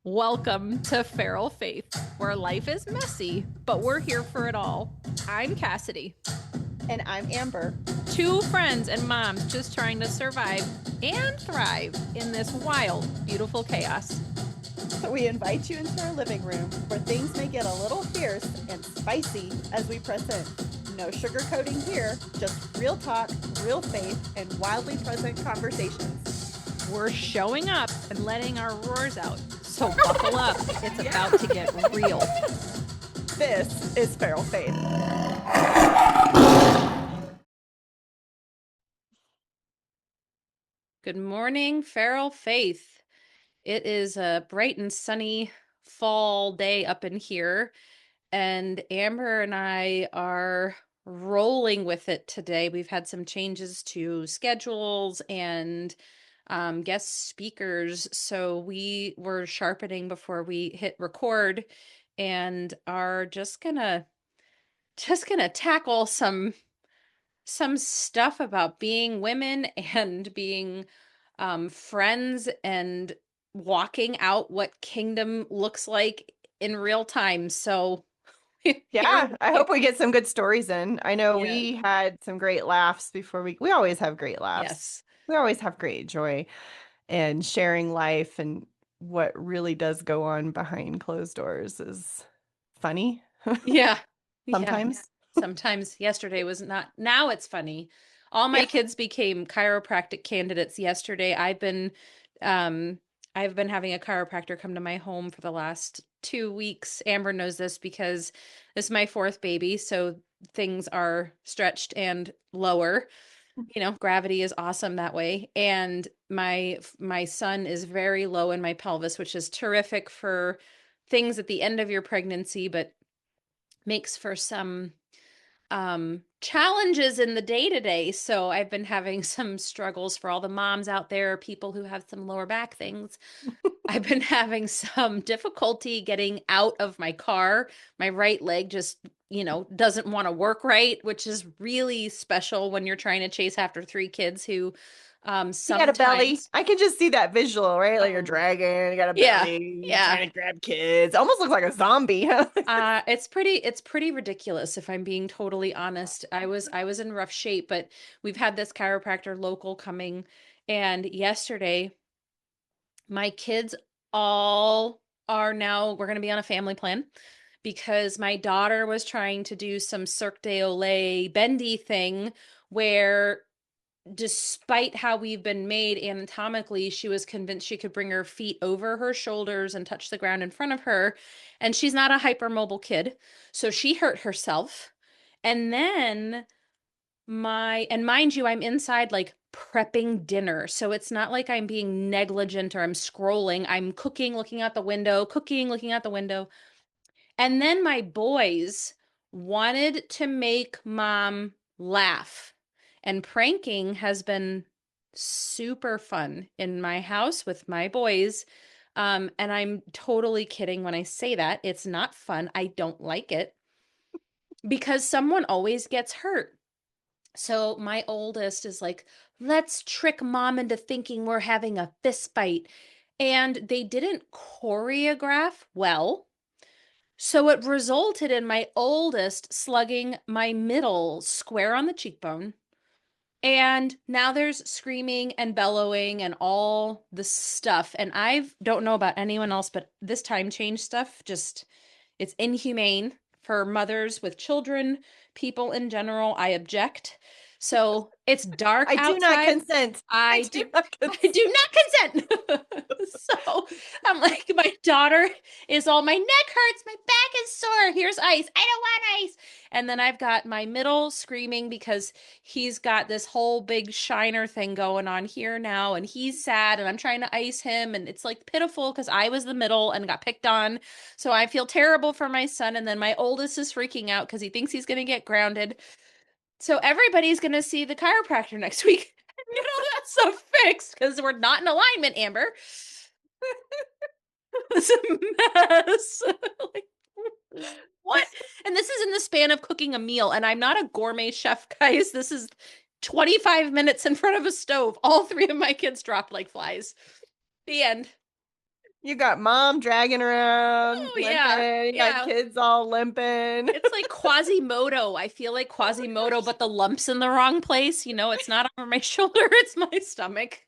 Welcome to Feral Faith, where life is messy, but we're here for it all. I'm Cassidy, And I'm Amber. two friends and moms just trying to survive and thrive in this wild, beautiful chaos. So we invite you into our living room where things may get a little fierce and spicy as we press in. No sugarcoating here, just real talk, real faith, and wildly present conversations. We're showing up and letting our roars out. So buckle up, it's about to get real. This is Feral Faith. Good morning, Feral Faith. It is a bright and sunny fall day up in here, and Amber and I are rolling with it today. We've had some changes to schedules and guest speakers, so we were sharpening before we hit record and are just gonna tackle some stuff about being women and being friends and walking out what kingdom looks like in real time. So here Yeah, I we hope we get some good stories in. I know Yeah. we had some great laughs before we always have great laughs. Yes. We always have great joy and sharing life, and what really does go on behind closed doors is funny Yeah. Yeah. sometimes. Sometimes yesterday was not, now it's funny. All my Yeah. kids became chiropractic candidates yesterday. Um I've been having a chiropractor come to my home for the last 2 weeks. Amber knows this because this is my fourth baby, so things are stretched and lower. Gravity is awesome that way. And my son is very low in my pelvis, which is terrific for things at the end of your pregnancy, but makes for some challenges in the day to day. So I've been having some struggles for all the moms out there, people who have some lower back things. I've been having some difficulty getting out of my car. My right leg just, doesn't want to work right, which is really special when you're trying to chase after three kids who You got a belly. sometimes. I can just see that visual, right? Like you're Oh, dragging, you got a yeah, belly, yeah. trying to grab kids. Almost looks like a zombie. It's pretty ridiculous if I'm being totally honest. I was in rough shape, but we've had this chiropractor local coming, and yesterday my kids all are now, we're going to be on a family plan because my daughter was trying to do some Cirque du Soleil bendy thing where, despite how we've been made anatomically, she was convinced she could bring her feet over her shoulders and touch the ground in front of her. And she's not a hypermobile kid. So she hurt herself. And then and mind you, I'm inside like prepping dinner. So it's not like I'm being negligent or I'm scrolling. I'm cooking, looking out the window, cooking, looking out the window. And then my boys wanted to make mom laugh. And pranking has been super fun in my house with my boys. And I'm totally kidding when I say that. It's not fun. I don't like it because someone always gets hurt. So my oldest is like, let's trick mom into thinking we're having a fist fight. And they didn't choreograph well. So it resulted in my oldest slugging my middle square on the cheekbone. And now there's screaming and bellowing and all the stuff. And I don't know about anyone else, but this time change stuff just, it's inhumane for mothers with children, people in general. I object. So it's dark I do not outside. consent. I I do do not I consent. do not consent. So I'm like, my daughter is all, my neck hurts, my back is sore. Here's ice. I don't want ice. And then I've got my middle screaming because he's got this whole big shiner thing going on here now, and he's sad, and I'm trying to ice him, and it's like pitiful because I was the middle and got picked on. So I feel terrible for my son, and then my oldest is freaking out because he thinks he's gonna get grounded. So everybody's going to see the chiropractor next week. Get all that stuff fixed because we're not in alignment, Amber. It's a mess. Like, what? And this is in the span of cooking a meal. And I'm not a gourmet chef, guys. This is 25 minutes in front of a stove. All three of my kids dropped like flies. The end. You got mom dragging around, Oh yeah. limping. You got Yeah. kids all limping. It's like Quasimodo. I feel like Oh my Quasimodo, gosh. but the lump's in the wrong place. It's not over my shoulder, it's my stomach.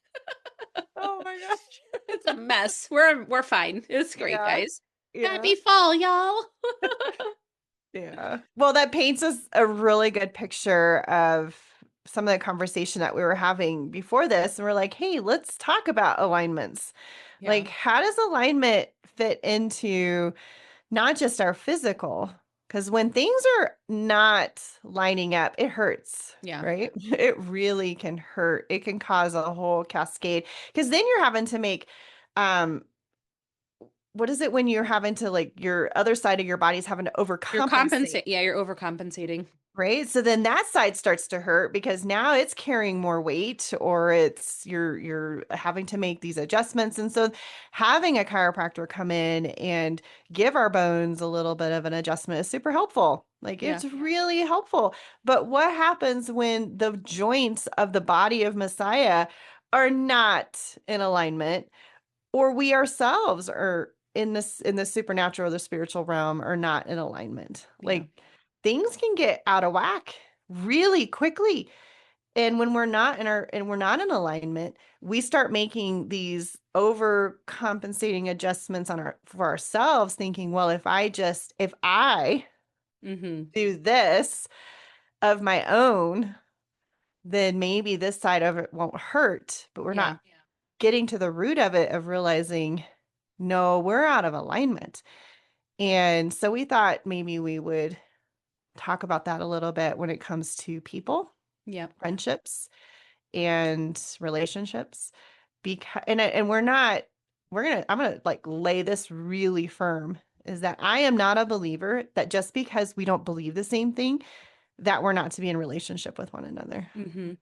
Oh my gosh. It's a mess. We're fine. It's great, Yeah. guys. Yeah. Happy fall, y'all. Yeah. Well, that paints us a really good picture of some of the conversation that we were having before this. And we're like, hey, let's talk about alignments. Yeah. Like, how does alignment fit into not just our physical? Because when things are not lining up, it hurts, Yeah. right? It really can hurt. It can cause a whole cascade. Because then you're having to make um what is it when you're having to like your other side of your body's having to You're overcompensate, compensate. Yeah, you're overcompensating. right? So then that side starts to hurt because now it's carrying more weight or it's you're having to make these adjustments. And so having a chiropractor come in and give our bones a little bit of an adjustment is super helpful. Like Yeah. it's really helpful. But what happens when the joints of the body of Messiah are not in alignment? Or we ourselves are in the supernatural or the spiritual realm are not in alignment. Yeah. Like things can get out of whack really quickly. And when we're not in alignment, we start making these overcompensating adjustments on our for ourselves, thinking, well, if I Mm-hmm. do this of my own, then maybe this side of it won't hurt. But we're Yeah. not getting to the root of it of realizing, no, we're out of alignment. And so we thought maybe we would talk about that a little bit when it comes to people, Yeah. friendships, and relationships. Because and we're not I'm gonna like lay this really firm is that I am not a believer that just because we don't believe the same thing that we're not to be in relationship with one another. Mm-hmm.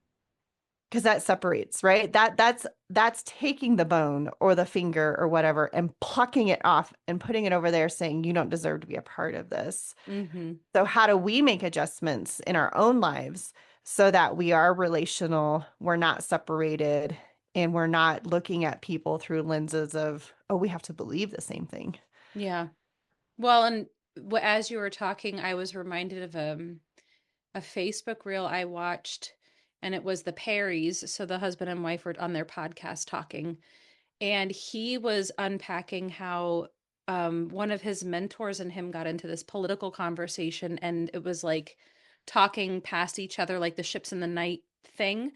Because that separates, right? That's taking the bone or the finger or whatever and plucking it off and putting it over there saying you don't deserve to be a part of this. Mm-hmm. So how do we make adjustments in our own lives so that we are relational, we're not separated, and we're not looking at people through lenses of, oh, we have to believe the same thing. Yeah. Well, and as you were talking, I was reminded of a Facebook reel I watched, and it was the Perrys. So the husband and wife were on their podcast talking, and he was unpacking how one of his mentors and him got into this political conversation, and it was like talking past each other, like the ships in the night thing,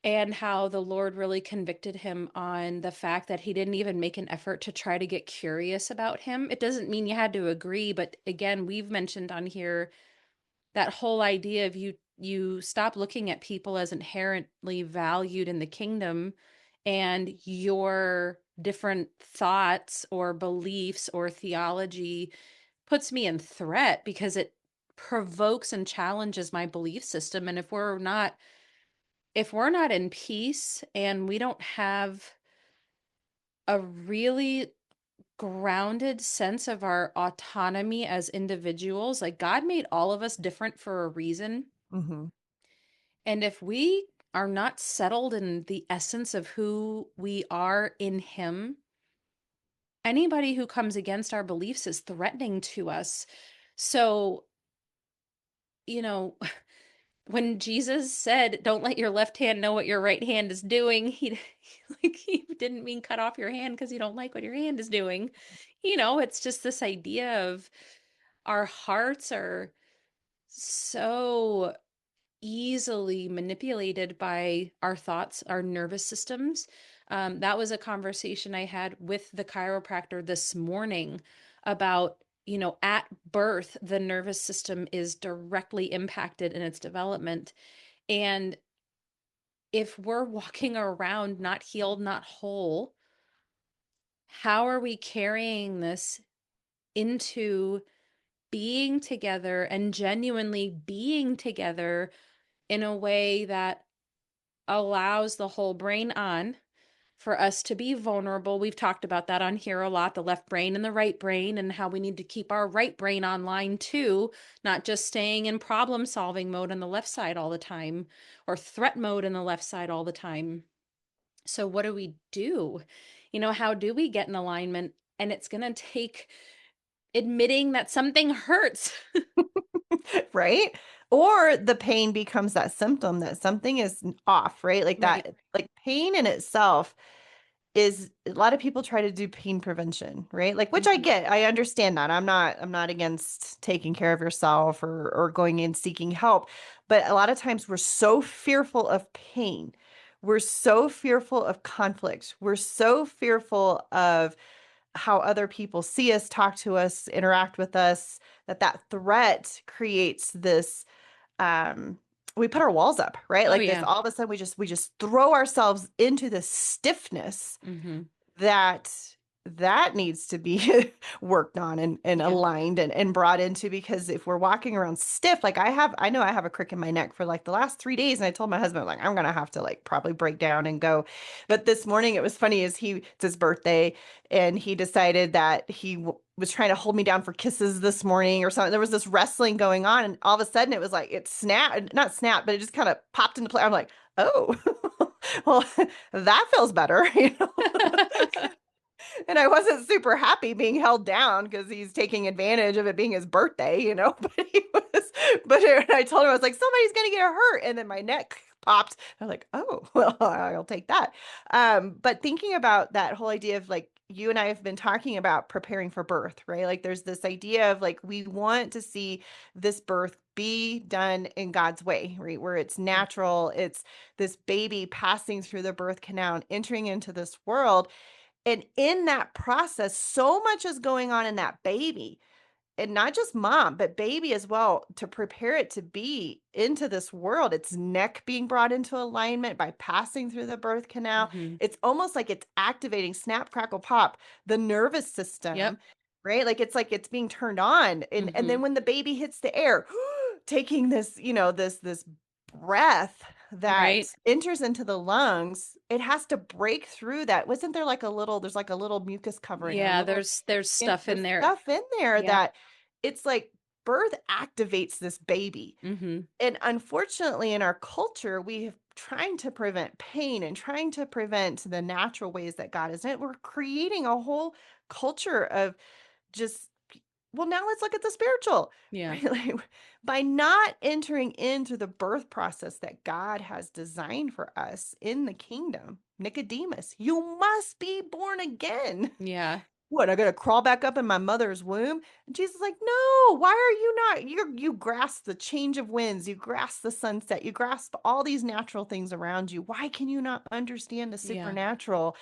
and how the Lord really convicted him on the fact that he didn't even make an effort to try to get curious about him. It doesn't mean you had to agree, but again, we've mentioned on here that whole idea of you stop looking at people as inherently valued in the kingdom, and your different thoughts or beliefs or theology puts me in threat because it provokes and challenges my belief system. And if we're not in peace and we don't have a really grounded sense of our autonomy as individuals, like God made all of us different for a reason. Mm-hmm. And if we are not settled in the essence of who we are in Him, anybody who comes against our beliefs is threatening to us. So, you know, when Jesus said, "Don't let your left hand know what your right hand is doing," he didn't mean cut off your hand because you don't like what your hand is doing. It's just this idea of our hearts are so easily manipulated by our thoughts, our nervous systems. That was a conversation I had with the chiropractor this morning about, at birth, the nervous system is directly impacted in its development. And if we're walking around not healed, not whole, how are we carrying this into being together and genuinely being together in a way that allows the whole brain on for us to be vulnerable? We've talked about that on here a lot, the left brain and the right brain, and how we need to keep our right brain online too, not just staying in problem solving mode on the left side all the time or threat mode on the left side all the time. So, what do we do? how do we get in alignment? And it's going to take admitting that something hurts. Right? Or the pain becomes that symptom that something is off, right? Like Right. that, like pain in itself is a lot of people try to do pain prevention, right? Like, which I Mhm. get, I understand that. I'm not against taking care of yourself or going in seeking help. But a lot of times we're so fearful of pain. We're so fearful of conflict. We're so fearful of how other people see us, talk to us, interact with us, that threat creates this we put our walls up, right? Oh Like this yeah. all of a sudden we just throw ourselves into this stiffness Mhm. that that needs to be worked on and Yeah. aligned and brought into, because if we're walking around stiff, like I know I have a crick in my neck for like the last 3 days, and I told my husband like I'm gonna have to like probably break down and go. But this morning it was funny, is it's his birthday, and he decided that was trying to hold me down for kisses this morning or something. There was this wrestling going on, and all of a sudden it was like it snapped, not snapped, but it just kind of popped into place. I'm like, oh, well, that feels better, you know. And I wasn't super happy being held down because he's taking advantage of it being his birthday, you know. But he was, I told him, I was like, somebody's gonna get hurt, and then my neck popped. I was like, oh, well, I'll take that. But thinking about that whole idea of like you and I have been talking about preparing for birth, right? Like there's this idea of like we want to see this birth be done in God's way, right? Where it's Yeah. natural, it's this baby passing through the birth canal and entering into this world, and in that process, so much is going on in that baby, and not just mom, but baby as well, to prepare it to be into this world. Its neck being brought into alignment by passing through the birth canal. Mhm. It's almost like it's activating snap, crackle, pop, the nervous Yep. system, right? Like it's being turned on. And then Mhm. when the baby hits the air, taking this, this breath Right. that enters into the lungs, it has to break through that. Wasn't there like there's like a little mucus covering or a Yeah, little, there's and stuff in there's there. stuff in there Yeah. that it's like birth activates this baby. Mhm. And unfortunately, in our culture, we have trying to prevent pain and trying to prevent the natural ways that God is in it. We're creating a whole culture of just, well, now let's look at the spiritual, Yeah. right? Like, by not entering into the birth process that God has designed for us in the kingdom. Nicodemus, you must be born again. Yeah. What, I gotta crawl back up in my mother's womb? And Jesus is like, no, why are you not? You grasp the change of winds, you grasp the sunset, you grasp all these natural things around you. Why can you not understand the Yeah. supernatural?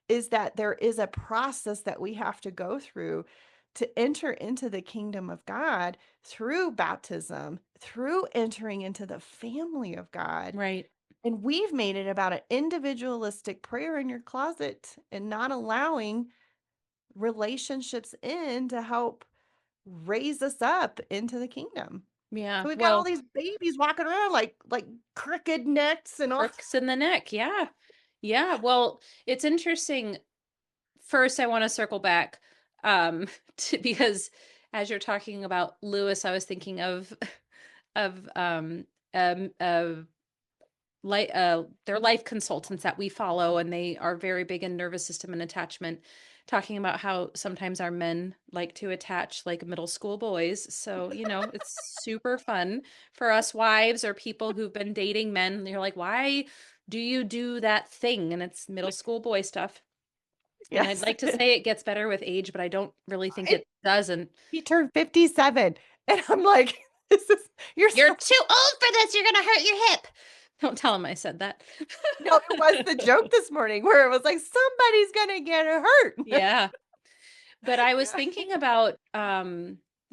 Is that there is a process that we have to go through to enter into the kingdom of God through baptism, through entering into the family of God. Right. And we've made it about an individualistic prayer in your closet and not allowing relationships in to help raise us up into the kingdom. Yeah. So we've got all Well, these babies walking around like crooked necks and all. crooks in the neck. Yeah. Yeah. Well, it's interesting. First, I want to circle back because as you're talking about Lewis, I was thinking of of of like they're life consultants that we follow, and they are very big in nervous system and attachment, talking about how sometimes our men like to attach like middle school boys. So it's super fun for us wives or people who've been dating men, and you're like, why do you do that thing? And it's middle school boy stuff. And I'd Yes. like to say it gets better with age, but I don't really think I, it does. And he turned 57. And I'm like, this is, you're you're so, too old for this, you're gonna hurt your hip. Don't tell him I said that. no, it was the joke this morning where it was like, somebody's going to get hurt. Yeah. But I was Yeah. thinking about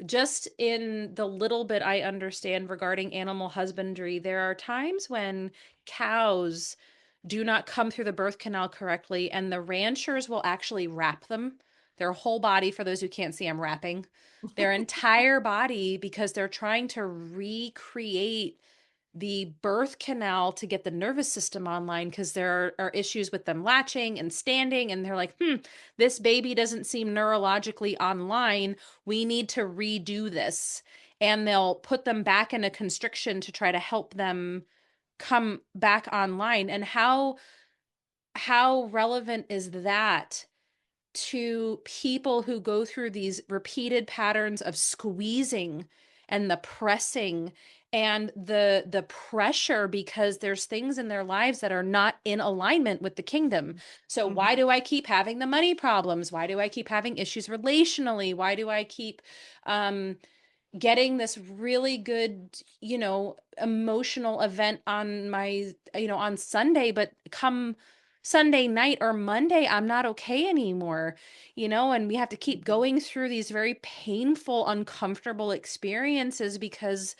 just in the little bit I understand regarding animal husbandry, there are times when cows do not come through the birth canal correctly, and the ranchers will actually wrap them. Their whole body, for those who can't see, I'm wrapping their entire body because they're trying to recreate the birth canal to get the nervous system online because there are issues with them latching and standing, and they're like, this baby doesn't seem neurologically online, we need to redo this. And they'll put them back in a constriction to try to help them come back online. And how relevant is that to people who go through these repeated patterns of squeezing and the pressing and the pressure because there's things in their lives that are not in alignment with the kingdom. So why Mhm. do I keep having the money problems? Why do I keep having issues relationally? Why do I keep um getting this really good, emotional event on my, on Sunday, but come Sunday night or Monday, I'm not okay anymore, and we have to keep Mhm. going through these very painful, uncomfortable experiences because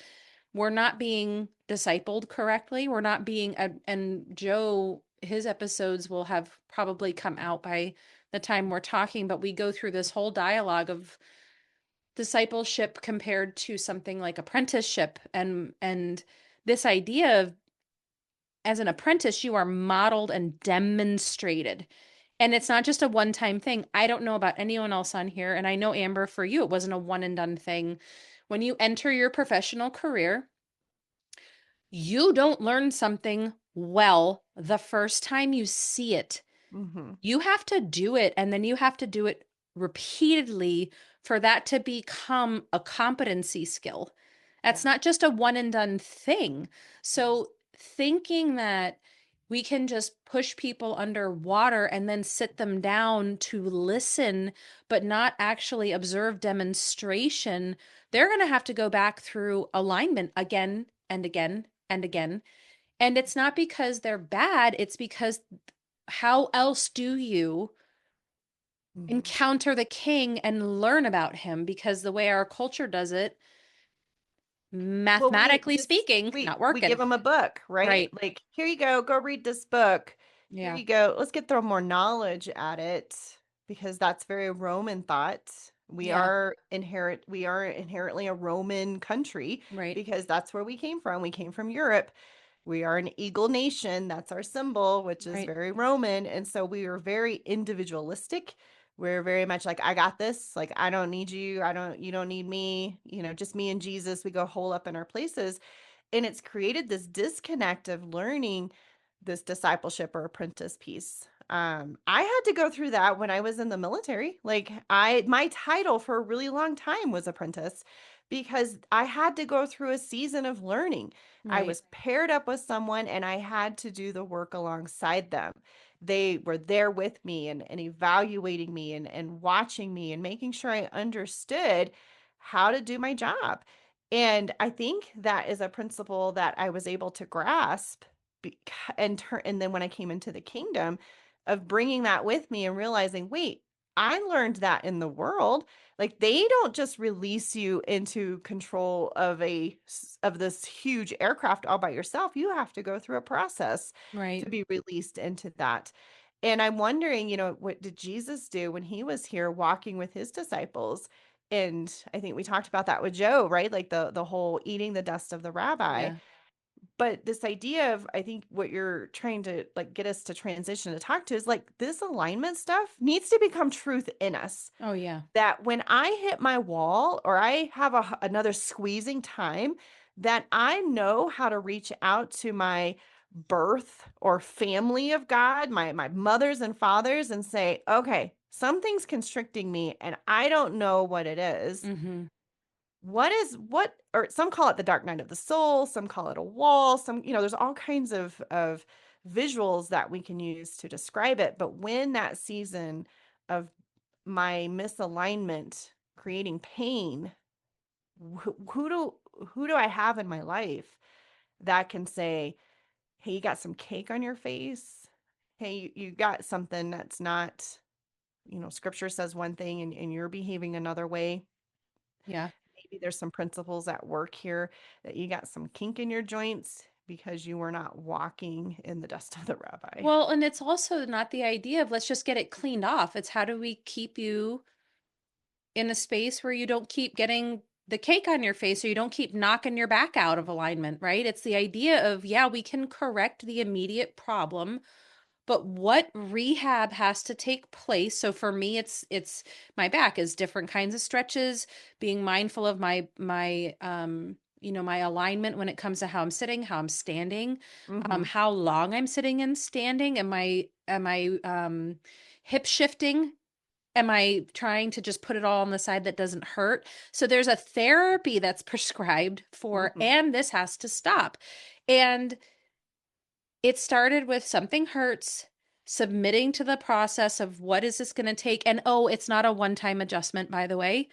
we're not being discipled correctly. We're not being, and Joe, his episodes will have probably come out by the time we're talking, but we go through this whole dialogue of discipleship compared to something like apprenticeship, and this idea of, as an apprentice, you are modeled and demonstrated, and it's not just a one-time thing. I don't know about anyone else on here, and I know, Amber, for you it wasn't a one and done thing. When you enter your professional career, you don't learn something well the first time you see it. Mhm. You have to do it, and then you have to do it repeatedly for that to become a competency skill. That's Yeah. not just a one and done thing. Yes. So thinking that we can just push people underwater and then sit them down to listen, but not actually observe demonstration, they're going to have to go back through alignment again and again and again. And it's not because they're bad, it's because how else do you Mhm. encounter the king and learn about him? Because the way our culture does it, Well, we mathematically just speaking, not we give working. them a book, right? Right. Like, here you go read this book. Here Yeah. you go. Let's get throw more knowledge at it because that's very Roman thought. Yeah. We are inherently a Roman country Right. because that's where we came from. We came from Europe. We are an eagle nation. That's our symbol, which is Right. very Roman. And so we are very individualistic. We're very much like, I got this. Like, I don't need you. You don't need me. Just me and Jesus. We go hole up in our places. And it's created this disconnect of learning this discipleship or apprentice piece. I had to go through that when I was in the military. Like, my title for a really long time was apprentice because I had to go through a season of learning. I Right. was paired up with someone and I had to do the work alongside them. They were there with me and evaluating me and watching me and making sure I understood how to do my job. And I think that is a principle that I was able to grasp and then when I came into the kingdom of bringing that with me and realizing, wait, I learned that in the world. Like, they don't just release you into control of this huge aircraft all by yourself. You have to go through a process Right. to be released into that. And I'm wondering, what did Jesus do when he was here walking with his disciples? And I think we talked about that with Joe, right? Like the whole eating the dust of the rabbi. Yeah. But this idea of, I think what you're trying to like get us to transition to talk to is like this alignment stuff needs to become truth in us. Oh, yeah. That when I hit my wall or I have another squeezing time, that I know how to reach out to my birth or family of God, my mothers and fathers, and say, okay, something's constricting me and I don't know what it is. Mm-hmm. Or some call it the dark night of the soul, some call it a wall, there's all kinds of visuals that we can use to describe it. But when that season of my misalignment creating pain, who do I have in my life that can say, hey, you got some cake on your face? Hey, you got something that's not, scripture says one thing and you're behaving another way. Yeah. Maybe there's some principles at work here that you got some kink in your joints because you were not walking in the dust of the rabbi. Well, and it's also not the idea of let's just get it cleaned off. It's how do we keep you in a space where you don't keep getting the cake on your face or you don't keep knocking your back out of alignment, right? It's the idea of, yeah, we can correct the immediate problem, but what rehab has to take place. So for me, it's my back is different kinds of stretches, being mindful of my my alignment when it comes to how I'm sitting, how I'm standing, Mm-hmm. how long I'm sitting and standing. Am I hip shifting? Am I trying to just put it all on the side that doesn't hurt? So there's a therapy that's prescribed for, Mm-hmm. and this has to stop. And it started with something hurts, submitting to the process of what is this going to take? And oh, it's not a one-time adjustment, by the way.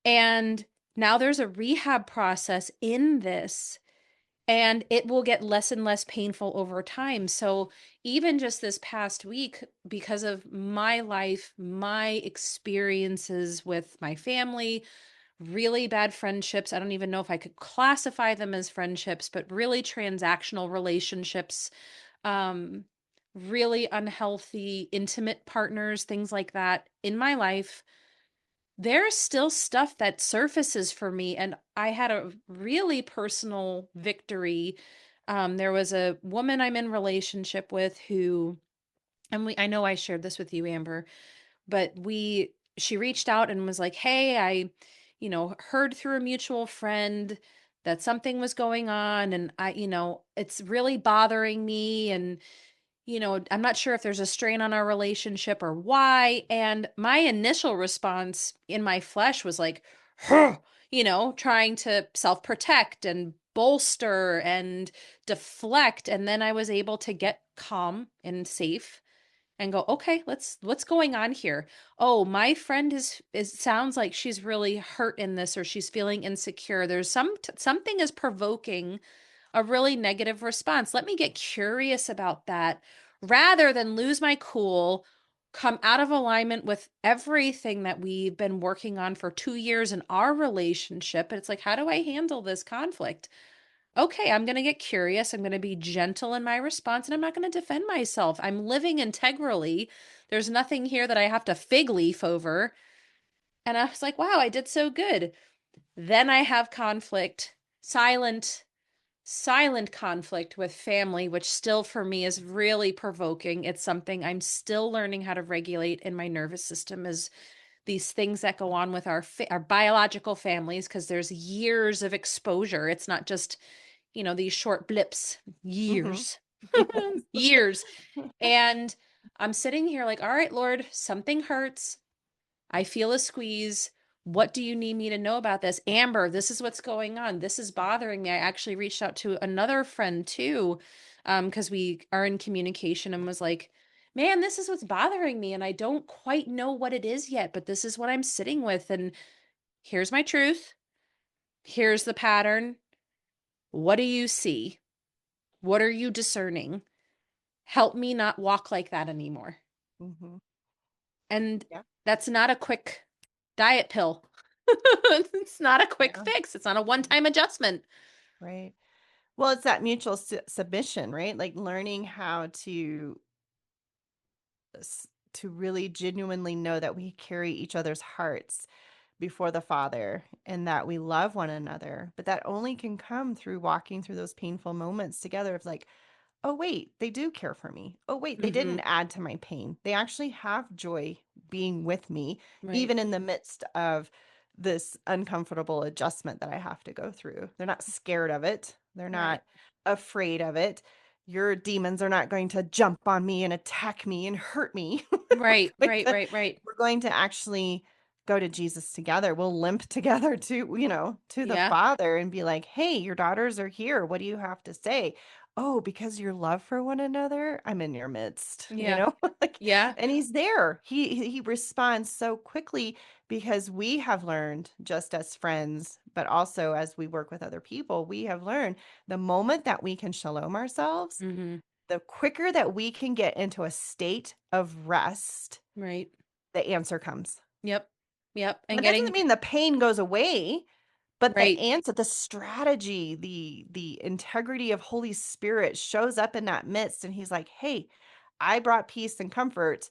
And now there's a rehab process in this, and it will get less and less painful over time. So even just this past week, because of my life, my experiences with my family, really bad friendships, I don't even know if I could classify them as friendships, but really transactional relationships, um, really unhealthy, intimate partners, things like that in my life, there's still stuff that surfaces for me. And I had a really personal victory. There was a woman I'm in relationship with who, and I know I shared this with you, Amber, but she reached out and was like, "Hey, I, heard through a mutual friend that something was going on, and it's really bothering me, and I'm not sure if there's a strain on our relationship or why." And my initial response in my flesh was like, huh, trying to self protect and bolster and deflect. And then I was able to get calm and safe and go, okay, what's going on here? Oh, my friend is sounds like she's really hurt in this, or she's feeling insecure. There's something is provoking a really negative response. Let me get curious about that rather than lose my cool, come out of alignment with everything that we've been working on for 2 years in our relationship. And it's like, how do I handle this conflict? Okay, I'm going to get curious. I'm going to be gentle in my response, and I'm not going to defend myself. I'm living integrally. There's nothing here that I have to fig leaf over. And I was like, wow, I did so good. Then I have conflict, silent conflict with family, which still for me is really provoking. It's something I'm still learning how to regulate in my nervous system, is these things that go on with our biological families, because there's years of exposure. It's not just, these short blips, Mm-hmm. years, Yes. years. And I'm sitting here like, all right, Lord, something hurts. I feel a squeeze. What do you need me to know about this? Amber, this is what's going on. This is bothering me. I actually reached out to another friend too, because we are in communication, and was like, man, this is what's bothering me. And I don't quite know what it is yet, but this is what I'm sitting with. And here's my truth. Here's the pattern. What do you see? What are you discerning? Help me not walk like that anymore. Mm-hmm. And Yeah. that's not a quick diet pill. It's not a quick Yeah. fix. It's not a one-time adjustment. Right. Well, it's that mutual submission, right? Like learning how to really genuinely know that we carry each other's hearts before the Father and that we love one another. But that only can come through walking through those painful moments together of like, oh, wait, they do care for me. Oh, wait, they Mm-hmm. didn't add to my pain. They actually have joy being with me, Right. even in the midst of this uncomfortable adjustment that I have to go through. They're not scared of it, they're Right. not afraid of it. Your demons are not going to jump on me and attack me and hurt me. Right. We're going Right. to, Right. Right. we're going to actually go to Jesus together. We'll limp together to, to the Yeah. Father and be like, hey, your daughters are here. What do you have to say? Oh, because your love for one another, I'm in your midst, Yeah. like, Yeah. and he's there. He responds so quickly because we have learned just as friends, but also as we work with other people, we have learned the moment that we can shalom ourselves, Mm-hmm. the quicker that we can get into a state of rest, Right. the answer comes. Yep. Yep. And And it doesn't getting mean the pain goes away, but the right. answer, the strategy, the integrity of Holy Spirit shows up in that midst, and he's like, "Hey, I brought peace and comfort.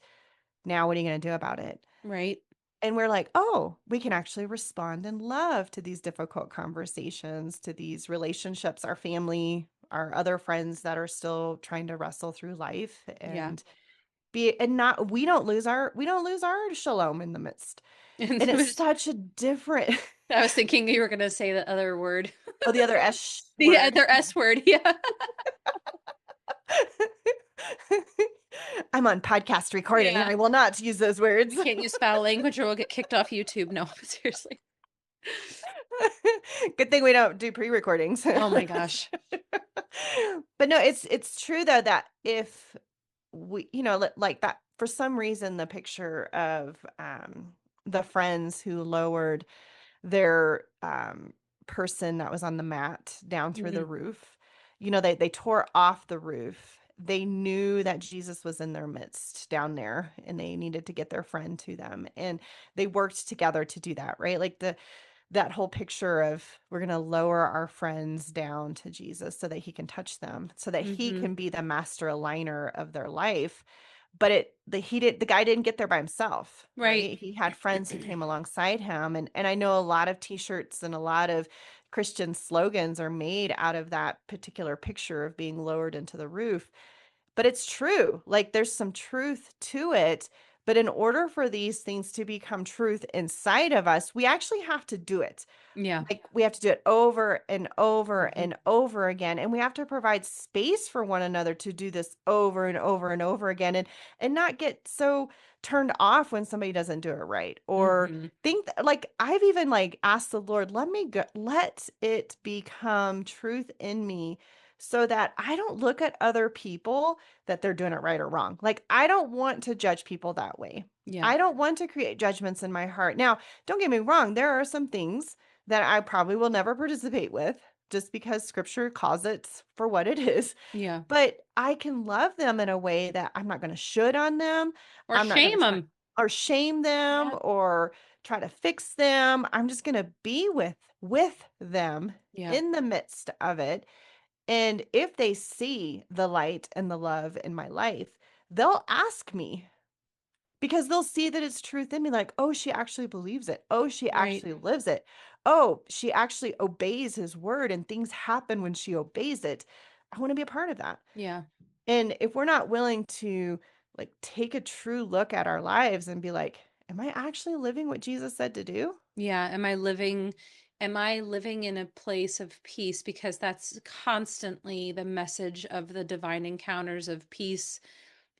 Now what are you going to do about it?" Right. And we're like, "Oh, we can actually respond in love to these difficult conversations, to these relationships, our family, our other friends that are still trying to wrestle through life." Yeah. And be and not we don't lose our shalom in the midst. And And it it's was, such a different I was thinking you were going to say the other word. oh, the other S The word. other S word. Yeah. I'm on podcast recording. Yeah. I will not use those We words. can't use foul language or we'll get kicked off YouTube. No, seriously. Good thing we don't do pre-recordings. Oh my gosh. But no, it's true though that if we, like that for some reason the picture of the friends who lowered their person that was on the mat down through the Mm, roof, they tore off the roof. They knew that Jesus was in their midst down there and they needed to get their friend to them, and they worked together to do that, right? Like that whole picture of we're going to lower our friends down to Jesus so that he can touch them, so that he mm-hmm. can be the master aligner of their life. But the guy didn't get there by himself, Right. right? He had friends who came alongside him, and I know a lot of t-shirts and a lot of Christian slogans are made out of that particular picture of being lowered into the roof. But it's true. Like there's some truth to it. But in order for these things to become truth inside of us, we actually have to do it. Yeah. Like we have to do it over and over Mm-hmm. and over again. And we have to provide space for one another to do this over and over and over again, and not get so turned off when somebody doesn't do it right, or Mm-hmm. think that, like I've even like asked the Lord, let it become truth in me so that I don't look at other people that they're doing it right or wrong. Like I don't want to judge people that way. Yeah. I don't want to create judgments in my heart. Now, don't get me wrong, there are some things that I probably will never participate with just because scripture calls it for what it is. Yeah. But I can love them in a way that I'm not going to should on them. Or I'm not going shame to try them. or shame them Yeah. or try to fix them. I'm just going to be with them Yeah. in the midst of it. And if they see the light and the love in my life, they'll ask me, because they'll see that it's truth in me, like, oh, she actually believes it. Oh, she Right. actually lives it. Oh, she actually obeys his word and things happen when she obeys it. I want to be a part of that. Yeah. And if we're not willing to like take a true look at our lives and be like, am I actually living what Jesus said to do? Yeah. Am I living in a place of peace? Because that's constantly the message of the divine encounters of peace.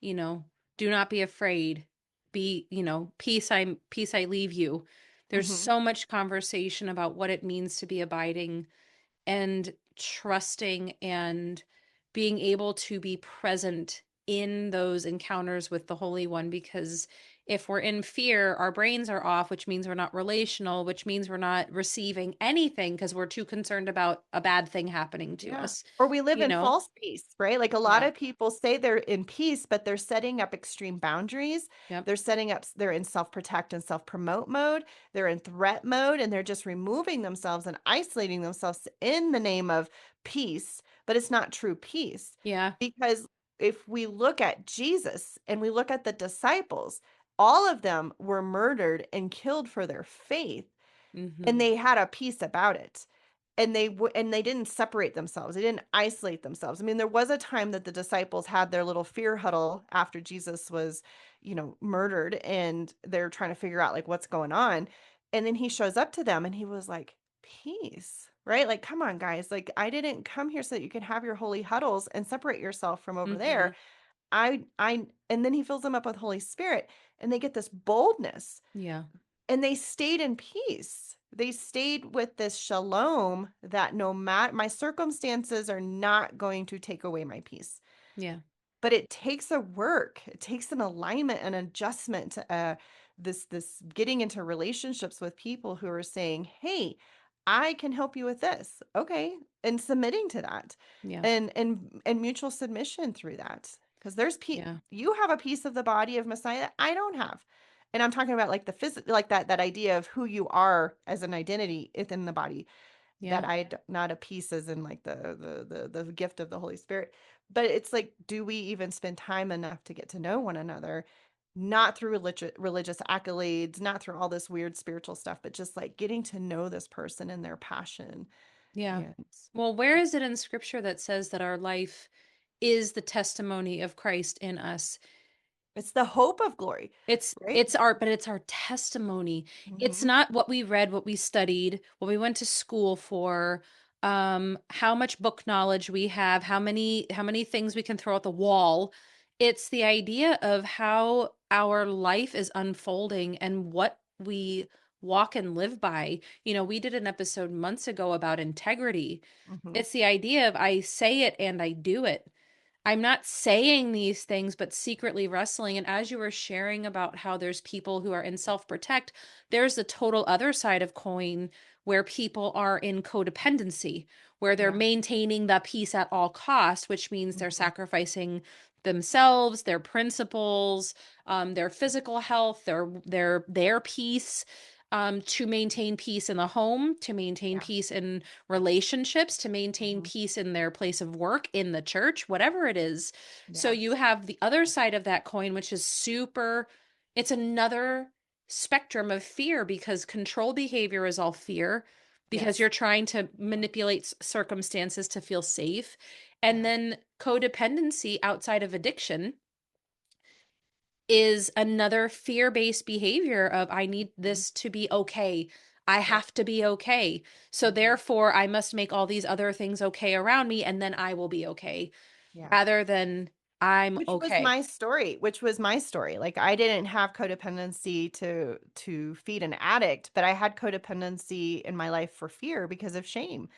You know, do not be afraid. Peace I leave you. There's Hmm. so much conversation about what it means to be abiding and trusting and being able to be present in those encounters with the Holy One. Because if we're in fear, our brains are off, which means we're not relational, which means we're not receiving anything because we're too concerned about a bad thing happening to Yeah. us, Or we live you in know? false peace, right? Like a lot Yeah. of people say they're in peace, but they're setting up extreme boundaries. Yep. They're in self-protect and self-promote mode. They're in threat mode, and they're just removing themselves and isolating themselves in the name of peace, but it's not true peace. Yeah. Because if we look at Jesus and we look at the disciples, all of them were murdered and killed for their faith, and Mm-hmm. they had a peace about it, and they didn't separate themselves, they didn't isolate themselves. I mean, there was a time that the disciples had their little fear huddle after Jesus was, murdered, and they're trying to figure out like what's going on, and then he shows up to them and he was like, peace, right? Like, come on guys, like I didn't come here so that you can have your holy huddles and separate yourself from over Mm-hmm. there. I And then he fills them up with Holy Spirit, and they get this boldness, Yeah. and they stayed in peace. They stayed with this shalom that no matter my circumstances are not going to take away my peace. Yeah. But it takes a work. It takes an alignment and adjustment. This getting into relationships with people who are saying, "Hey, I can help you with this." Okay, and submitting to that, Yeah. and mutual submission through that. Because Yeah. you have a piece of the body of Messiah that I don't have, and I'm talking about like the physical, like that idea of who you are as an identity within the body, Yeah. that not a piece as in like the gift of the Holy Spirit. But it's like, do we even spend time enough to get to know one another? Not through religious accolades, not through all this weird spiritual stuff, but just like getting to know this person and their passion. Yeah. And Well, where is it in scripture that says that our life is the testimony of Christ in us? It's the hope of glory, right? It's our testimony. It's Mhm. not what we read, what we studied, what we went to school for, how much book knowledge we have, how many things we can throw at the wall. It's the idea of how our life is unfolding and what we walk and live by. We did an episode months ago about integrity. Mhm. It's the idea of I say it and I do it. I'm not saying these things, but secretly wrestling. And as you were sharing about how there's people who are in self protect, there's the total other side of coin where people are in codependency, where they're Yeah. maintaining the peace at all cost, which means they're Mhm. sacrificing themselves, their principles, their physical health, their peace. To maintain peace in the home, to maintain Yeah. peace in relationships, to maintain Mhm. peace in their place of work, in the church, whatever it is. So you Yes. have the other side of that coin, which is it's another spectrum of fear because control behavior is all fear because Yes. you're trying to manipulate circumstances to feel safe. And Yeah. then codependency outside of addiction is another fear-based behavior of I need Mhm. this to be okay. I Yep. have to be okay. So Mhm. therefore I must make all these other things okay around me and then I will be okay Yeah. rather than I'm Which was okay. my story, which was my story. Like, I didn't have codependency to feed an addict, but I had codependency in my life for fear because of shame,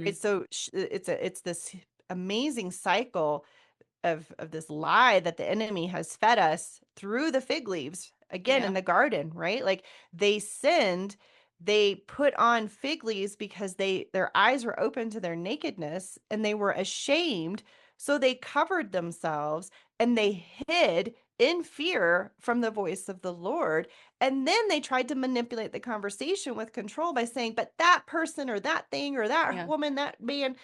right? Mhm. So, it's this amazing cycle of this lie that the enemy has fed us through the fig leaves again in Yeah. the garden, right? Like, they sinned, they put on fig leaves because their eyes were open to their nakedness and they were ashamed, so they covered themselves and they hid in fear from the voice of the Lord. And then they tried to manipulate the conversation with control by saying, but that person or that thing or that Yeah. woman, that man,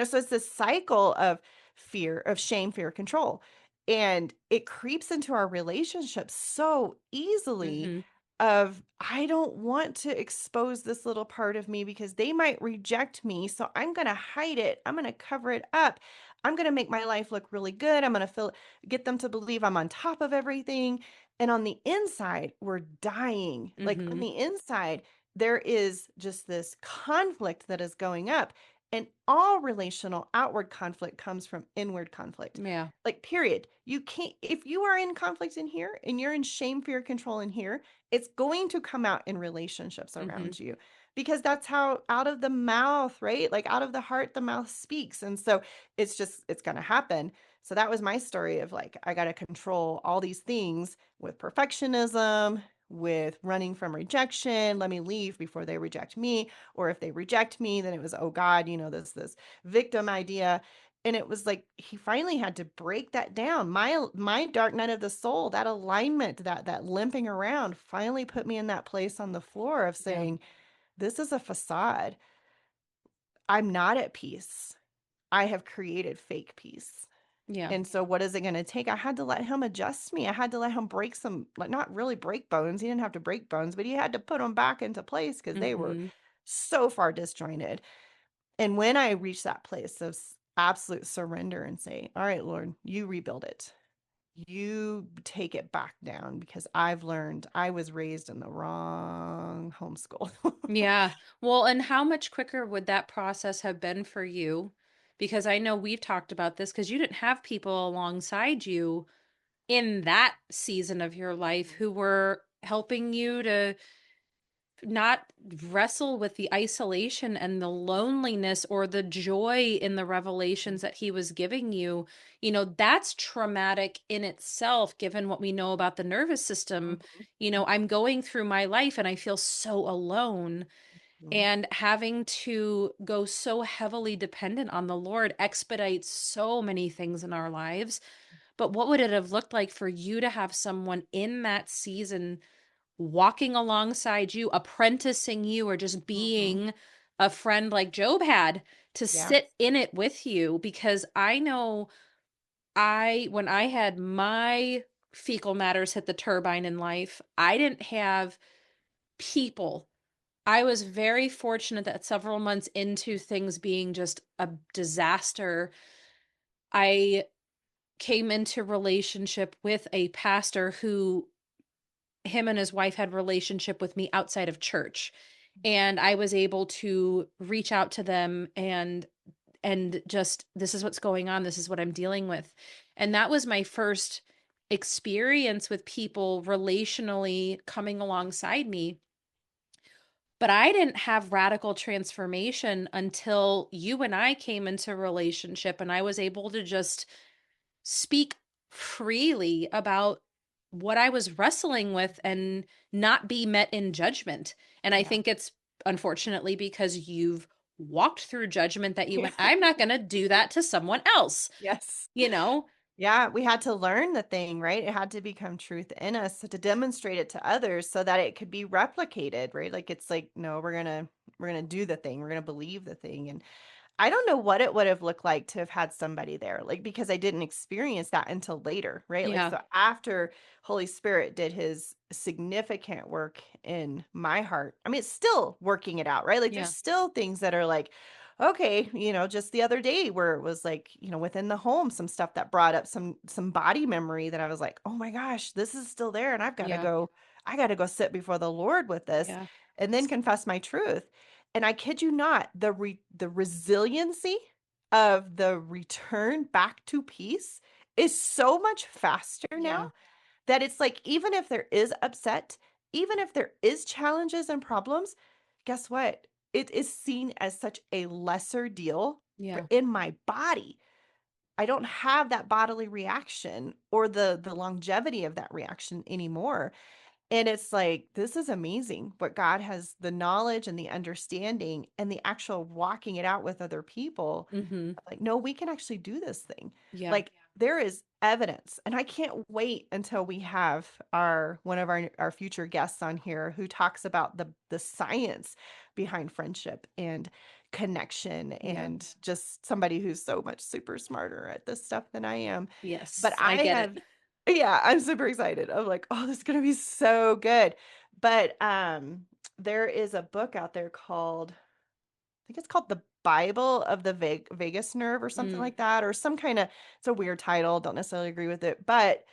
so it's this cycle of fear, of shame, fear, control. And it creeps into our relationships so easily Mhm. of I don't want to expose this little part of me because they might reject me. So I'm going to hide it. I'm going to cover it up. I'm going to make my life look really good. I'm going to get them to believe I'm on top of everything. And on the inside, we're dying. Like on Mhm. the inside, there is just this conflict that is going up. And all relational outward conflict comes from inward conflict. Yeah. Like, period. You can't, if you are in conflict in here and you're in shame, fear, control in here, it's going to come out in relationships Mhm. around you because that's how out of the mouth, right? Like out of the heart, the mouth speaks. And so it's going to happen. So that was my story of like, I got to control all these things with perfectionism, with running from rejection. Let me leave before they reject me. Or if they reject me, then it was, oh God, this victim idea. And it was like he finally had to break that down. My dark night of the soul, that alignment, that limping around finally put me in that place on the floor of Yeah. saying, this is a facade. I'm not at peace. I have created fake peace. Yeah. And so what is it going to take? I had to let him adjust me. I had to let him break some, like not really break bones. He didn't have to break bones, but he had to put them back into place because they were Mhm. so far disjointed. And when I reach that place of absolute surrender and say, all right, Lord, you rebuild it. You take it back down because I've learned I was raised in the wrong homeschool. Yeah. Well, and how much quicker would that process have been for you? Because I know we've talked about this because you didn't have people alongside you in that season of your life who were helping you to not wrestle with the isolation and the loneliness or the joy in the revelations that he was giving you. That's traumatic in itself, given what we know about the nervous system. I'm going through my life and I feel so alone. Mhm. And having to go so heavily dependent on the Lord expedites so many things in our lives. But what would it have looked like for you to have someone in that season walking alongside you, apprenticing you, or just Mhm. being a friend like Job had to Yeah. sit in it with you? Because I know when I had my fecal matters hit the turbine in life, I didn't have people. I was very fortunate that several months into things being just a disaster, I came into relationship with a pastor who him and his wife had relationship with me outside of church. And I was able to reach out to them and just, this is what's going on, this is what I'm dealing with. And that was my first experience with people relationally coming alongside me. But I didn't have radical transformation until you and I came into relationship, and I was able to just speak freely about what I was wrestling with and not be met in judgment. And I Yeah. think it's unfortunately because you've walked through judgment that you Yeah. went, I'm not going to do that to someone else, Yes. you know? Yeah, we had to learn the thing, right? It had to become truth in us to demonstrate it to others so that it could be replicated, right? Like it's like, no, we're gonna do the thing. We're gonna believe the thing. And I don't know what it would have looked like to have had somebody there, like, because I didn't experience that until later, right? Like, Yeah. so after Holy Spirit did his significant work in my heart, I mean, it's still working it out, right? Like, there's Yeah. still things that are like, okay, just the other day where it was like, within the home, some stuff that brought up some body memory that I was like, oh my gosh, this is still there, and Yeah. I got to go sit before the Lord with this, Yeah. and then confess my truth. And I kid you not, the resiliency of the return back to peace is so much faster now Yeah. that it's like, even if there is upset, even if there is challenges and problems, guess what? It is seen as such a lesser deal Yeah. in my body. I don't have that bodily reaction or the longevity of that reaction anymore. And it's like, this is amazing what God has, the knowledge and the understanding and the actual walking it out with other people. Mm-hmm. Like, no, we can actually do this thing. Yeah. Like, there is evidence. And I can't wait until we have one of our future guests on here who talks about the science behind friendship and connection, Yeah. and just somebody who's so much super smarter at this stuff than I am. But Yes, I I get have, it. yeah, I'm super excited. I'm like, oh, this is gonna be so good. But there is a book out there called, I think it's called The Bible of the Vagus Nerve or something Mm. like that, or some kind of, it's a weird title. Don't necessarily agree with it, but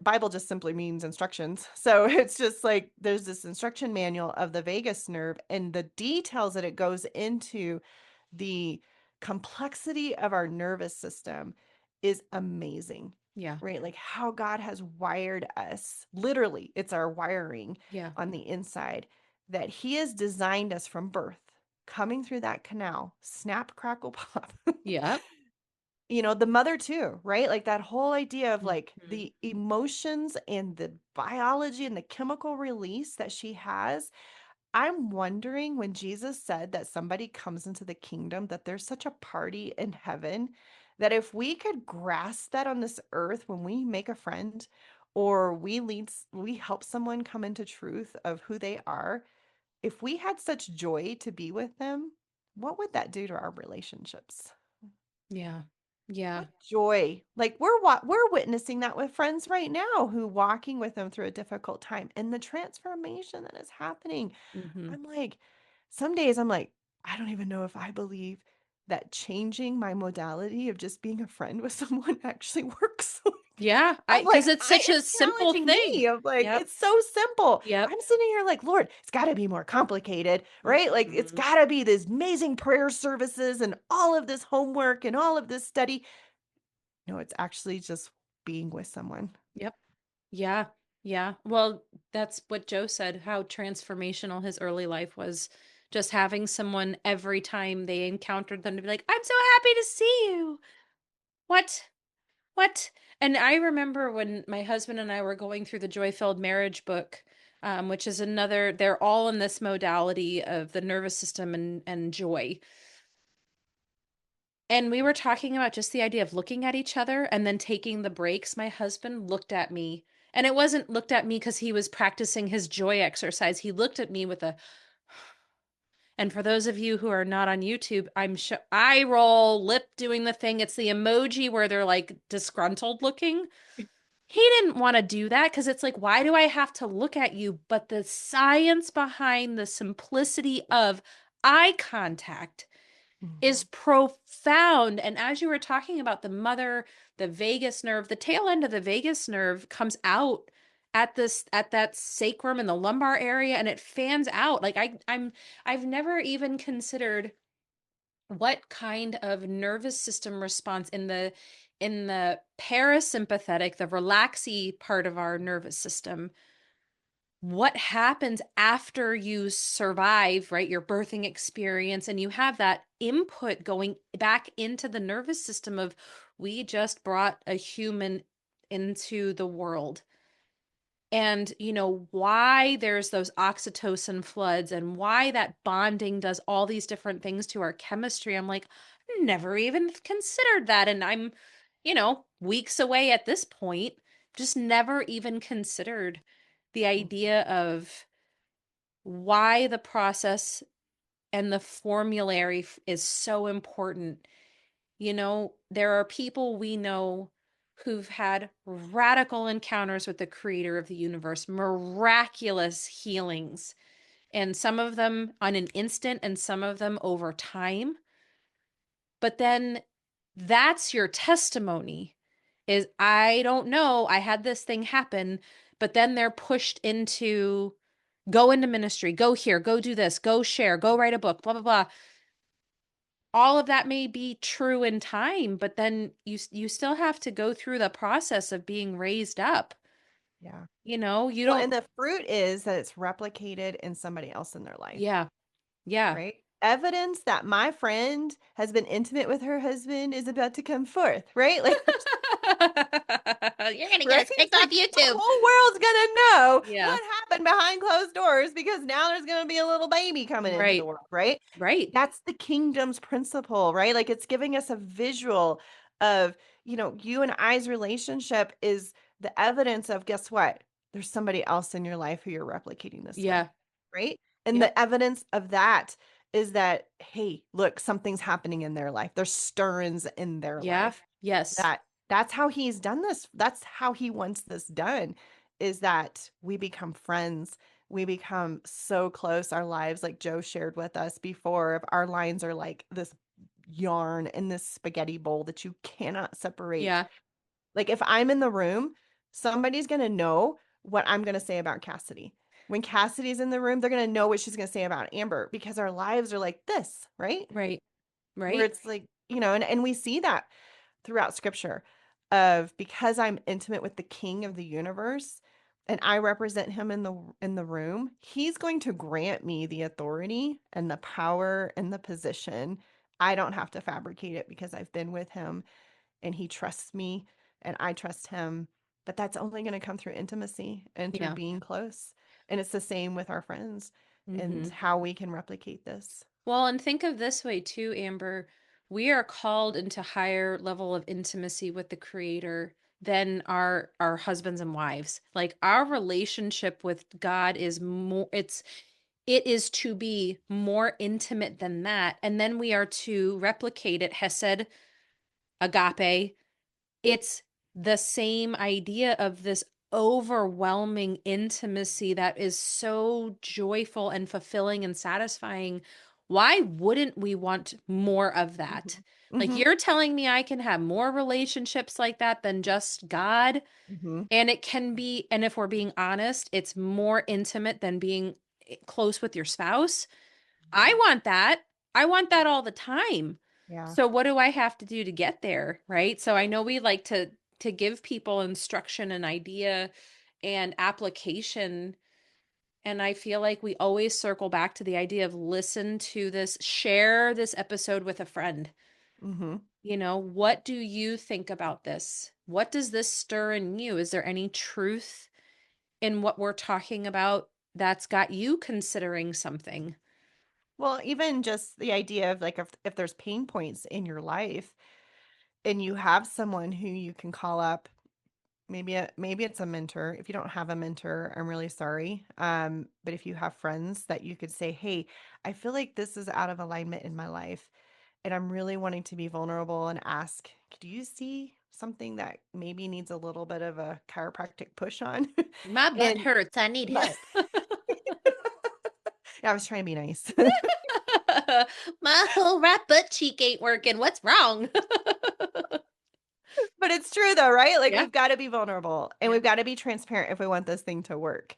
Bible just simply means instructions. So it's just like there's this instruction manual of the vagus nerve, and the details that it goes into the complexity of our nervous system is amazing, Yeah. right? Like how God has wired us. Literally, it's our wiring Yeah. on the inside, that He has designed us from birth, coming through that canal, snap, crackle, pop. Yep. The mother too, right? Like that whole idea of like Mhm. the emotions and the biology and the chemical release that she has. I'm wondering, when Jesus said that somebody comes into the kingdom, that there's such a party in heaven, that if we could grasp that on this earth when we make a friend or we help someone come into truth of who they are, if we had such joy to be with them, what would that do to our relationships? Yeah. Yeah. What joy. Like we're witnessing that with friends right now who walking with them through a difficult time, and the transformation that is happening. Mhm. I'm like, some days I'm like, I don't even know if I believe that changing my modality of just being a friend with someone actually works. Yeah, I I'm because like, it's such a it's simple challenging thing. me. I'm like, Yep. it's so simple. Yep. I'm sitting here like, Lord, it's got to be more complicated, right? Like, it's Mhm. got to be these amazing prayer services and all of this homework and all of this study. No, it's actually just being with someone. Yep. Yeah. Yeah. Well, that's what Joe said, how transformational his early life was. Just having someone every time they encountered them to be like, I'm so happy to see you. What? What? And I remember when my husband and I were going through the Joy-Filled Marriage book, which is another, they're all in this modality of the nervous system and joy. And we were talking about just the idea of looking at each other and then taking the breaks. My husband looked at me, and it wasn't looked at me because he was practicing his joy exercise. He looked at me with a, and for those of you who are not on YouTube, I'm sure eye roll, lip doing the thing. It's the emoji where they're like disgruntled looking. He didn't want to do that because it's like, why do I have to look at you? But the science behind the simplicity of eye contact is Mhm. profound. And as you were talking about the mother, the vagus nerve, the tail end of the vagus nerve comes out at that sacrum in the lumbar area, and it fans out. Like I've never even considered what kind of nervous system response in the parasympathetic, the relaxy part of our nervous system, what happens after you survive, right, your birthing experience, and you have that input going back into the nervous system of, we just brought a human into the world. And why there's those oxytocin floods and why that bonding does all these different things to our chemistry. I'm like, never even considered that. And I'm weeks away at this point, just never even considered the idea of why the process and the formulary is so important. There are people we know who've had radical encounters with the creator of the universe, miraculous healings, and some of them on an instant and some of them over time. But then that's your testimony, is, I don't know, I had this thing happen, but then they're pushed into, go into ministry, go here, go do this, go share, go write a book, blah blah blah. All of that may be true in time, but then you still have to go through the process of being raised up. Yeah. You Well, don't. and the fruit is that it's replicated in somebody else in their life, Yeah. Yeah. right? Evidence that my friend has been intimate with her husband is about to come forth, right? Like, You're gonna right? get us kicked It's off like the YouTube. whole world's gonna know Yeah. what happened behind closed doors because now there's gonna be a little baby coming into the Right. world, right? Right. That's the kingdom's principle, right? Like it's giving us a visual of, you and I's relationship is the evidence of, guess what? There's somebody else in your life who you're replicating this with, Yeah. right? And Yep. the evidence of that is that, hey, look, something's happening in their life. There's stirrings in their Yeah. life. Yes. That's how he's done this. That's how he wants this done, is that we become friends. We become so close. Our lives, like Joe shared with us before, of our lines are like this yarn in this spaghetti bowl that you cannot separate. Yeah. Like if I'm in the room, somebody's going to know what I'm going to say about Cassidy. When Cassidy's in the room, they're going to know what she's going to say about Amber because our lives are like this, right? Right. Where Right. it's like, and we see that throughout scripture of, because I'm intimate with the king of the universe and I represent him in the room, he's going to grant me the authority and the power and the position. I don't have to fabricate it because I've been with him and he trusts me and I trust him. But that's only going to come through intimacy and through Yeah. being close. And it's the same with our friends and Mm-hmm. how we can replicate this. Well, and think of this way too, Amber. We are called into higher level of intimacy with the creator than our husbands and wives. Like our relationship with God is more, it is to be more intimate than that. And then we are to replicate it, Hesed, agape. It's the same idea of this overwhelming intimacy that is so joyful and fulfilling and satisfying. Why wouldn't we want more of that? Mm-hmm. Like, Mm-hmm. you're telling me I can have more relationships like that than just God? Mm-hmm. And it can be, and if we're being honest, it's more intimate than being close with your spouse. I want that. I want that all the time. Yeah. So what do I have to do to get there, right? So I know we like to give people instruction and idea and application, and I feel like we always circle back to the idea of, listen to this, share this episode with a friend. Mm-hmm. What do you think about this? What does this stir in you? Is there any truth in what we're talking about that's got you considering something? Well, even just the idea of like, if there's pain points in your life and you have someone who you can call up, maybe it's a mentor. If you don't have a mentor, I'm really sorry. But if you have friends that you could say, "Hey, I feel like this is out of alignment in my life, and I'm really wanting to be vulnerable and ask, do you see something that maybe needs a little bit of a chiropractic push on?" My butt And hurts. I need but help. yeah, I was trying to be nice. My whole right butt cheek ain't working. What's wrong? But it's true though, right? Like Yeah. we've got to be vulnerable and Yeah. we've got to be transparent if we want this thing to work.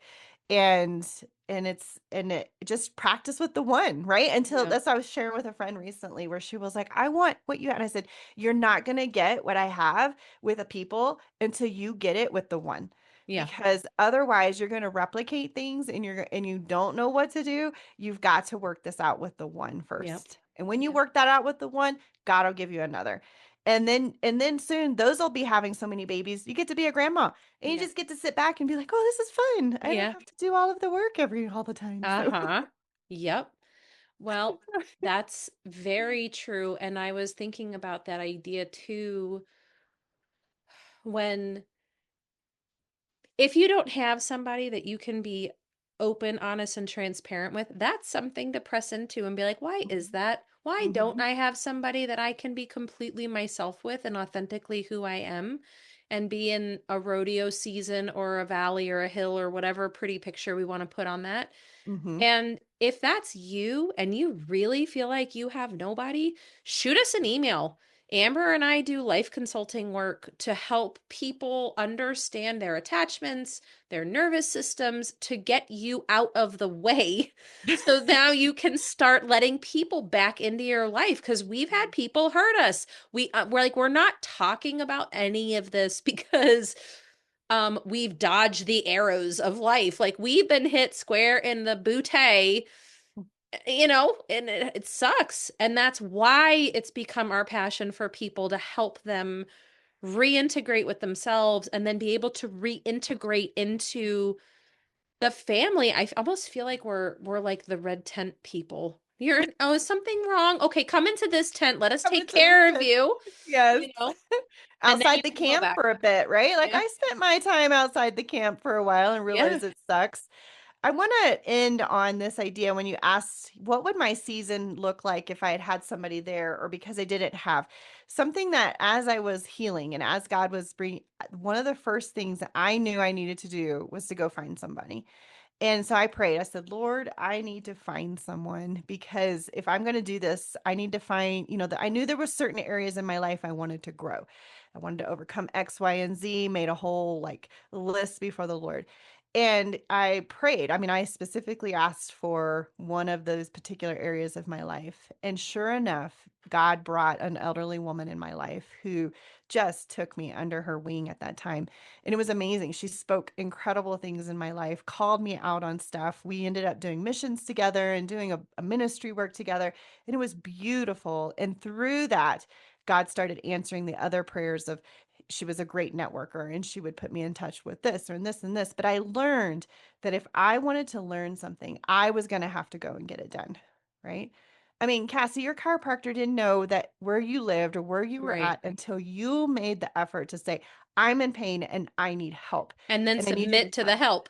And it just practice with the one, right? Until Yeah. that's what I was sharing with a friend recently where she was like, I want what you had. And I said, you're not gonna get what I have with a people until you get it with the one. Yeah. Because otherwise you're gonna replicate things and you don't know what to do. You've got to work this out with the one Yep. first. And when you Yep. work that out with the one, God will give you another. And then soon those will be having so many babies. You get to be a grandma and you Yeah. just get to sit back and be like, "Oh, this is fun. I don't Yeah. have to do all of the work every all the time." So, Uh-huh. Yep. Well, that's very true. And I was thinking about that idea too when if you don't have somebody that you can be open, honest, and transparent with, that's something to press into and be like, why is that? Why don't mhm. I have somebody that I can be completely myself with and authentically who I am and be in a rodeo season or a valley or a hill or whatever pretty picture we want to put on that? Mhm. And if that's you and you really feel like you have nobody, shoot us an email. Amber and I do life consulting work to help people understand their attachments, their nervous systems, to get you out of the way. So now you can start letting people back into your life because we've had people hurt us. We're not talking about any of this because we've dodged the arrows of life. Like we've been hit square in the bootay, and it sucks. And that's why it's become our passion for people to help them reintegrate with themselves and then be able to reintegrate into the family. Almost feel like we're like the red tent people. Is something wrong? Okay, come into this tent. Let us Come take into this care of tent. you, Yes. you know, and then you Outside the can go camp back. for a bit, right? Like Yeah. I spent my time outside the camp for a while and Yeah. realized it sucks. I want to end on this idea when you asked, what would my season look like if I had had somebody there or because I didn't have something that as I was healing and as God was bringing, one of the first things that I knew I needed to do was to go find somebody. And so I prayed. I said, Lord, I need to find someone because if I'm going to do this, I need to find, that I knew there were certain areas in my life I wanted to grow. I wanted to overcome X, Y, and Z, made a whole like list before the Lord. And I prayed. I mean, I specifically asked for one of those particular areas of my life. And sure enough, God brought an elderly woman in my life who just took me under her wing at that time. And it was amazing. She spoke incredible things in my life, called me out on stuff. We ended up doing missions together and doing a ministry work together. And it was beautiful. And through that, God started answering the other prayers of she was a great networker and she would put me in touch with this or this and this. But I learned that if I wanted to learn something, I was going to have to go and get it done. Right. I mean, Cassie, your chiropractor didn't know that where you lived or where you were Right. at until you made the effort to say, I'm in pain and I need help. And then And I need you submit to to the come help.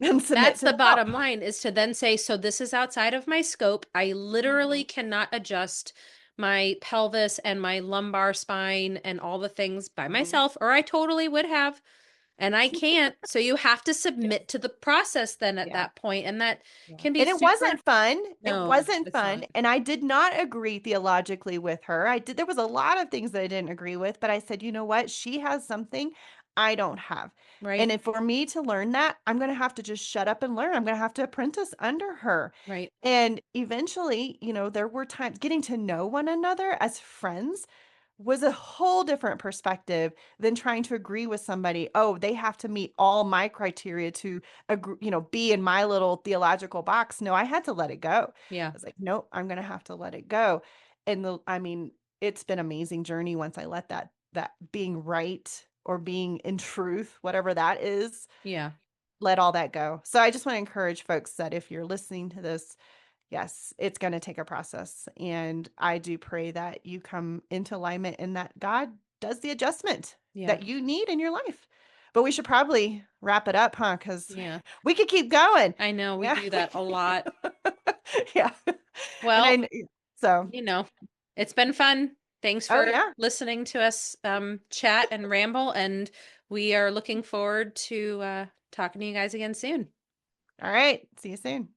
and submit That's to the the help. bottom line is to then say, so this is outside of my scope. I literally Mhm. cannot adjust my pelvis and my lumbar spine and all the things by Mhm. myself, or I totally would have. And I can't. So you have to Yes. submit to the process then at Yeah. that point. And that Yeah. can be And it super. wasn't fun. It No, wasn't it's fun. not. And I did not agree theologically with her. There was a lot of things that I didn't agree with, but I said, you know what? She has something I don't have. And Right. if for me to learn that, I'm going to have to just shut up and learn. I'm going to have to apprentice under her. Right. And eventually, there were times getting to know one another as friends was a whole different perspective than trying to agree with somebody. Oh, they have to meet all my criteria to agree, be in my little theological box. No, I had to let it go. I Yeah. was like, nope, I'm going to have to let it go. And I mean, it's been an amazing journey once I let that being right or being in truth, whatever that is, Yeah. let all that go. So I just want to encourage folks that if you're listening to this, yes, it's going to take a process. And I do pray that you come into alignment and that God does the adjustment Yeah. that you need in your life. But we should probably wrap it up, huh? Because Yeah. we could keep going. I know we Yeah. do that a lot. Yeah. And Well, I, so, you know, it's been fun. Thanks oh, for yeah. listening to us chat and ramble, and we are looking forward to talking to you guys again soon. All right. See you soon.